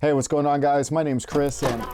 Hey, what's going on, guys? My name's Chris, and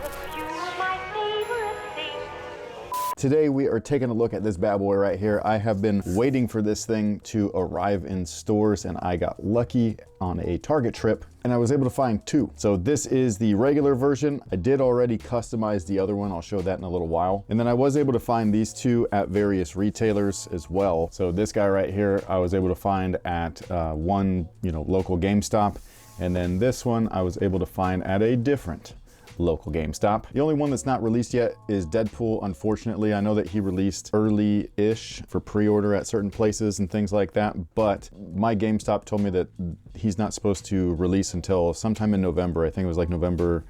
today we are taking a look at this bad boy right here. I have been waiting for this thing to arrive in stores, and I got lucky on a Target trip, and I was able to find two. So this is the regular version. I did already customize the other one. I'll show that in a little while. And then I was able to find these two at various retailers as well. So this guy right here, I was able to find at one, local GameStop. And then this one I was able to find at a different local GameStop. The only one that's not released yet is Deadpool, unfortunately. I know that he released early-ish for pre-order at certain places and things like that, but my GameStop told me that he's not supposed to release until sometime in November. I think it was like November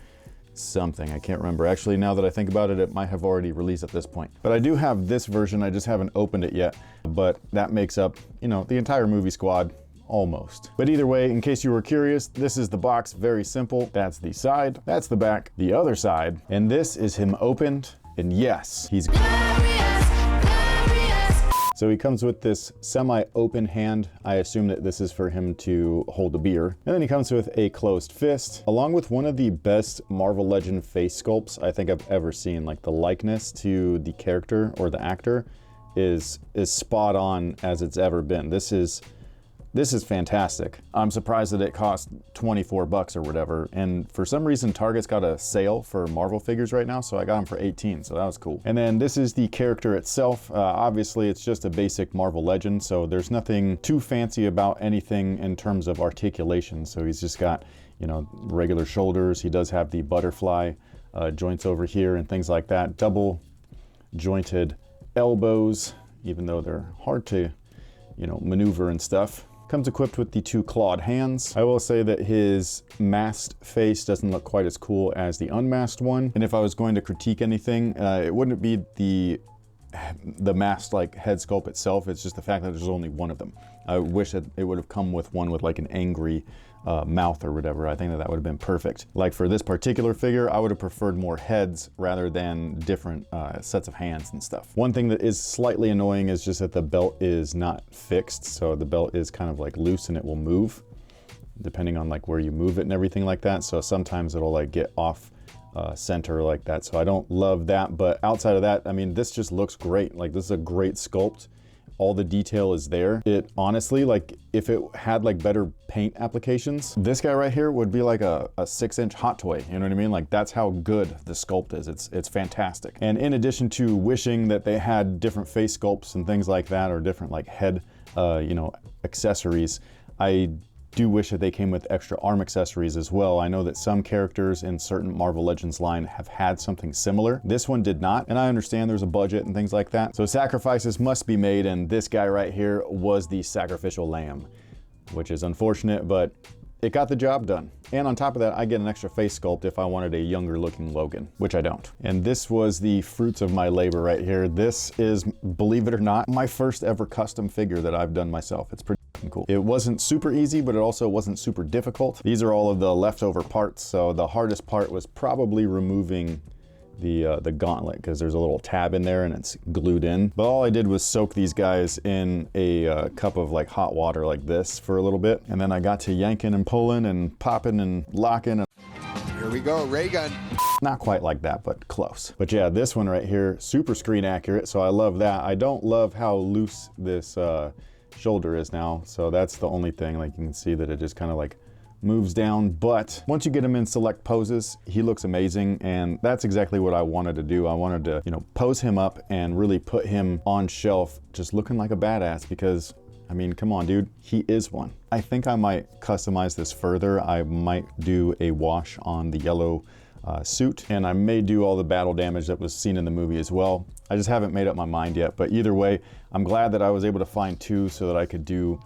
something, I can't remember. Actually, now that I think about it, it might have already released at this point. But I do have this version, I just haven't opened it yet. But that makes up, the entire movie squad. Almost. But either way, in case you were curious, this is the box. Very simple. That's the side, that's the back, the other side, and this is him opened, and yes, he's glorious, glorious. So he comes with this semi-open hand. I assume that this is for him to hold a beer. And then he comes with a closed fist, along with one of the best Marvel Legend face sculpts I think I've ever seen. Like, the likeness to the character or the actor is spot on as it's ever been. This is fantastic. I'm surprised that it cost 24 bucks or whatever. And for some reason, Target's got a sale for Marvel figures right now, so I got them for 18, so that was cool. And then this is the character itself. Obviously, it's just a basic Marvel Legend, so there's nothing too fancy about anything in terms of articulation. So he's just got, regular shoulders. He does have the butterfly joints over here and things like that. Double jointed elbows, even though they're hard to, maneuver and stuff. Comes equipped with the two clawed hands. I will say that his masked face doesn't look quite as cool as the unmasked one. And if I was going to critique anything, it wouldn't be the masked head sculpt itself. It's just the fact that there's only one of them. I wish that it would have come with one with like an angry mouth or whatever. I think that would have been perfect. Like for this particular figure, I would have preferred more heads rather than different sets of hands and stuff. One thing that is slightly annoying is just that the belt is not fixed. So the belt is kind of like loose and it will move depending on like where you move it and everything like that. So sometimes it'll like get off center like that. So I don't love that, but outside of that, I mean, this just looks great. Like, this is a great sculpt. All the detail is there. It honestly, like, if it had like better paint applications, this guy right here would be like a 6-inch Hot Toy. You know what I mean? Like, that's how good the sculpt is. It's fantastic. And in addition to wishing that they had different face sculpts and things like that, or different like head, accessories, I do wish that they came with extra arm accessories as well. I know that some characters in certain Marvel Legends line have had something similar. This one did not, and I understand there's a budget and things like that. So sacrifices must be made, and this guy right here was the sacrificial lamb, which is unfortunate, but it got the job done. And on top of that, I get an extra face sculpt if I wanted a younger looking Logan, which I don't. And this was the fruits of my labor right here. This is, believe it or not, my first ever custom figure that I've done myself. It's pretty cool. It wasn't super easy, but it also wasn't super difficult. These are all of the leftover parts. So the hardest part was probably removing the gauntlet, because there's a little tab in there and it's glued in. But all I did was soak these guys in a cup of like hot water like this for a little bit. And then I got to yanking and pulling and popping and locking. Here we go, ray gun. Not quite like that, but close. But yeah, this one right here, super screen accurate. So I love that. I don't love how loose this shoulder is now. So that's the only thing. Like, you can see that it just kind of like moves down, but once you get him in select poses, he looks amazing, and that's exactly what I wanted to do. I wanted to, pose him up and really put him on shelf just looking like a badass, because, I mean, come on, dude, he is one. I think I might customize this further. I might do a wash on the yellow suit, and I may do all the battle damage that was seen in the movie as well. I just haven't made up my mind yet, but either way, I'm glad that I was able to find two so that I could do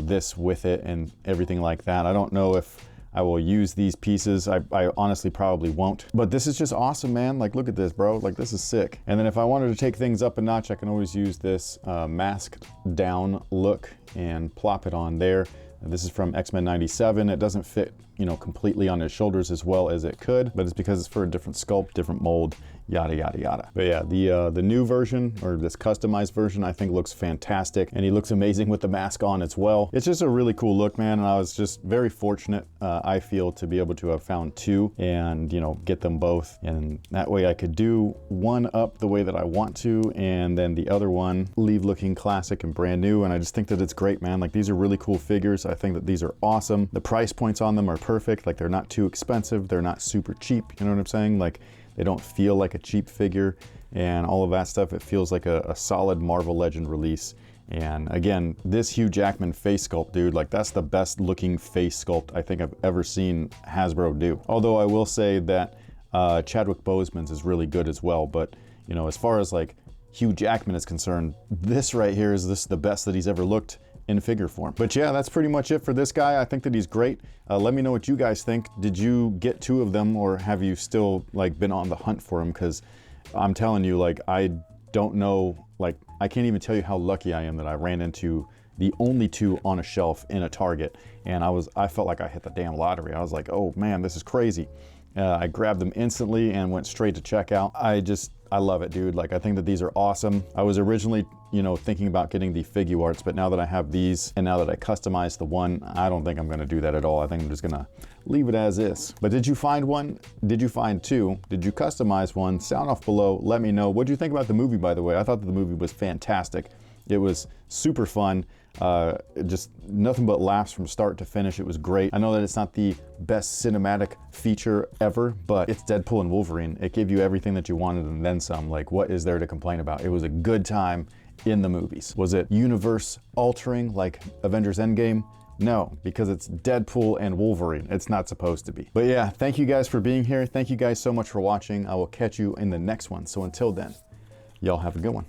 this with it and everything like that. I don't know if I will use these pieces. I honestly probably won't. But this is just awesome, man. Like, look at this, bro. Like, this is sick. And then if I wanted to take things up a notch, I can always use this masked down look and plop it on there. This is from X-Men '97. It doesn't fit, you know, completely on his shoulders as well as it could, but it's because it's for a different sculpt, different mold, yada, yada, yada. But yeah, the new version, or this customized version, I think looks fantastic, and he looks amazing with the mask on as well. It's just a really cool look, man, and I was just very fortunate, I feel, to be able to have found two and, you know, get them both, and that way I could do one up the way that I want to, and then the other one leave looking classic and brand new. And I just think that it's great, man. Like, these are really cool figures. I think that these are awesome. The price points on them are perfect. Like, they're not too expensive, they're not super cheap, you know what I'm saying? Like, they don't feel like a cheap figure and all of that stuff. It feels like a solid Marvel Legend release. And again, this Hugh Jackman face sculpt, dude, like, that's the best looking face sculpt I think I've ever seen Hasbro do. Although I will say that Chadwick Boseman's is really good as well. But, you know, as far as like Hugh Jackman is concerned, this right here is the best that he's ever looked in figure form. But yeah, that's pretty much it for this guy. I think that he's great. Let me know what you guys think. Did you get two of them, or have you still like been on the hunt for them? Because I'm telling you, like, I don't know, like, I can't even tell you how lucky I am that I ran into the only two on a shelf in a Target, and I felt like I hit the damn lottery. I was like, oh man, this is crazy. I grabbed them instantly and went straight to checkout. I love it, dude. Like, I think that these are awesome. I was originally, you know, thinking about getting the figure arts, but now that I have these and now that I customized the one, I don't think I'm gonna do that at all. I think I'm just gonna leave it as is. But did you find one? Did you find two? Did you customize one? Sound off below, let me know. What do you think about the movie, by the way? I thought that the movie was fantastic. It was super fun. Just nothing but laughs from start to finish. It was great. I know that it's not the best cinematic feature ever, but it's Deadpool and Wolverine. It gave you everything that you wanted and then some. Like, what is there to complain about? It was a good time in the movies. Was it universe altering like Avengers Endgame? No, because it's Deadpool and Wolverine. It's not supposed to be. But yeah, thank you guys for being here. Thank you guys so much for watching. I will catch you in the next one. So until then, y'all have a good one.